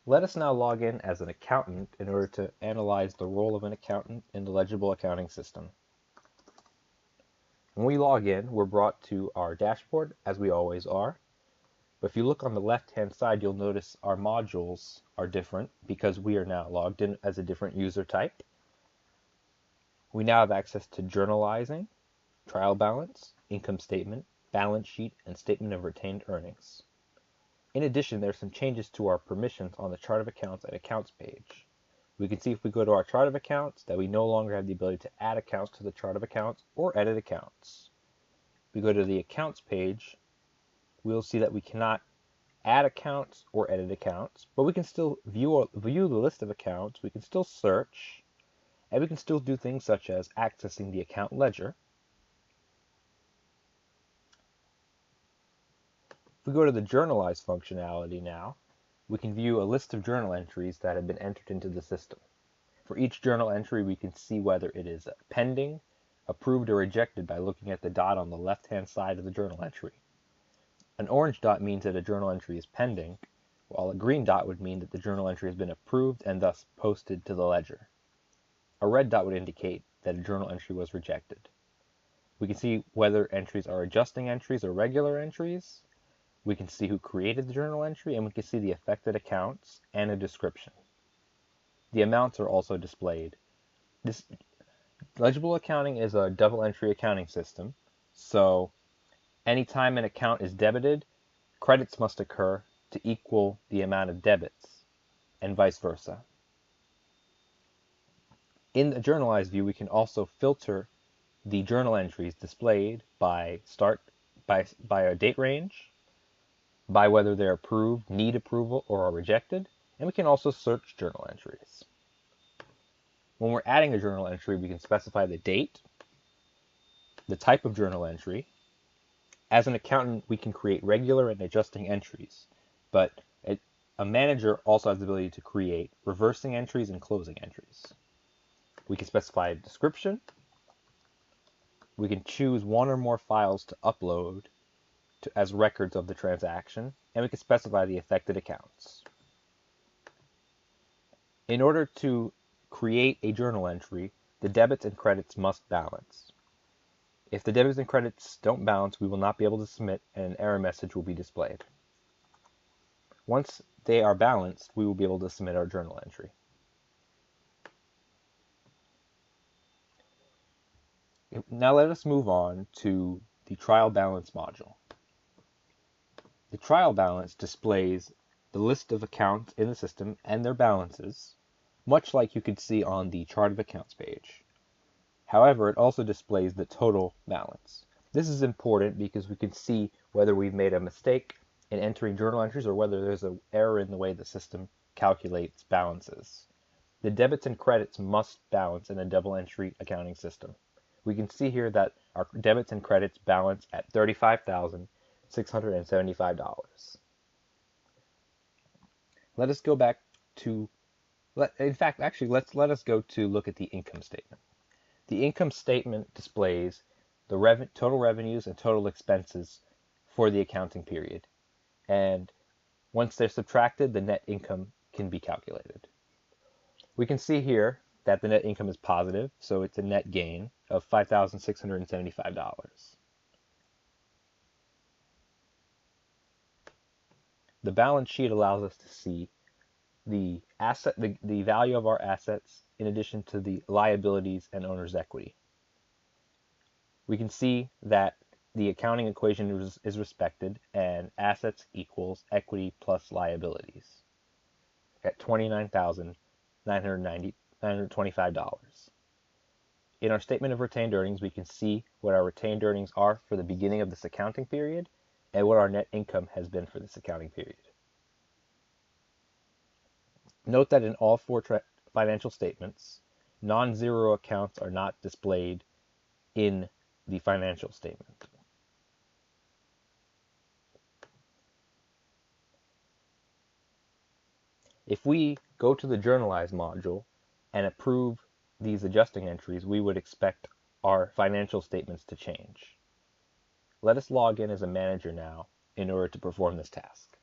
Let us now log in as an accountant in order to analyze the role of an accountant in the Legible accounting system. When we log in, we're brought to our dashboard, as we always are. But if you look on the left-hand side, you'll notice our modules are different because we are now logged in as a different user type. We now have access to Journalizing, Trial Balance, Income Statement, Balance Sheet, and Statement of Retained Earnings. In addition, there are some changes to our permissions on the Chart of Accounts and Accounts page. We can see if we go to our Chart of Accounts that we no longer have the ability to add accounts to the Chart of Accounts or edit accounts. If we go to the Accounts page, we'll see that we cannot add accounts or edit accounts, but we can still view the list of accounts, we can still search, and we can still do things such as accessing the account ledger. If we go to the Journalize functionality now, we can view a list of journal entries that have been entered into the system. For each journal entry, we can see whether it is pending, approved, or rejected by looking at the dot on the left-hand side of the journal entry. An orange dot means that a journal entry is pending, while a green dot would mean that the journal entry has been approved and thus posted to the ledger. A red dot would indicate that a journal entry was rejected. We can see whether entries are adjusting entries or regular entries. We can see who created the journal entry, and we can see the affected accounts and a description. The amounts are also displayed. This Legible accounting is a double entry accounting system, so anytime an account is debited, credits must occur to equal the amount of debits, and vice versa. In the Journalize view, we can also filter the journal entries displayed by a date range, by whether they're approved, need approval, or are rejected, and we can also search journal entries. When we're adding a journal entry, we can specify the date, the type of journal entry. As an accountant, we can create regular and adjusting entries, but a manager also has the ability to create reversing entries and closing entries. We can specify a description. We can choose one or more files to upload as records of the transaction, and we can specify the affected accounts. In order to create a journal entry, the debits and credits must balance. If the debits and credits don't balance, we will not be able to submit, and an error message will be displayed. Once they are balanced, we will be able to submit our journal entry. Now let us move on to the Trial Balance module. The trial balance displays the list of accounts in the system and their balances, much like you could see on the Chart of Accounts page. However, it also displays the total balance. This is important because we can see whether we've made a mistake in entering journal entries or whether there's an error in the way the system calculates balances. The debits and credits must balance in a double entry accounting system. We can see here that our debits and credits balance at $35,675. Let us go back to, let us go to look at the income statement. The income statement displays the total revenues and total expenses for the accounting period. And once they're subtracted, the net income can be calculated. We can see here that the net income is positive, so it's a net gain of $5,675. The balance sheet allows us to see the value of our assets in addition to the liabilities and owner's equity. We can see that the accounting equation is respected and assets equals equity plus liabilities at $29,925. In our statement of retained earnings, we can see what our retained earnings are for the beginning of this accounting period and what our net income has been for this accounting period. Note that in all four financial statements, non-zero accounts are not displayed in the financial statement. If we go to the Journalize module and approve these adjusting entries, we would expect our financial statements to change. Let us log in as a manager now in order to perform this task.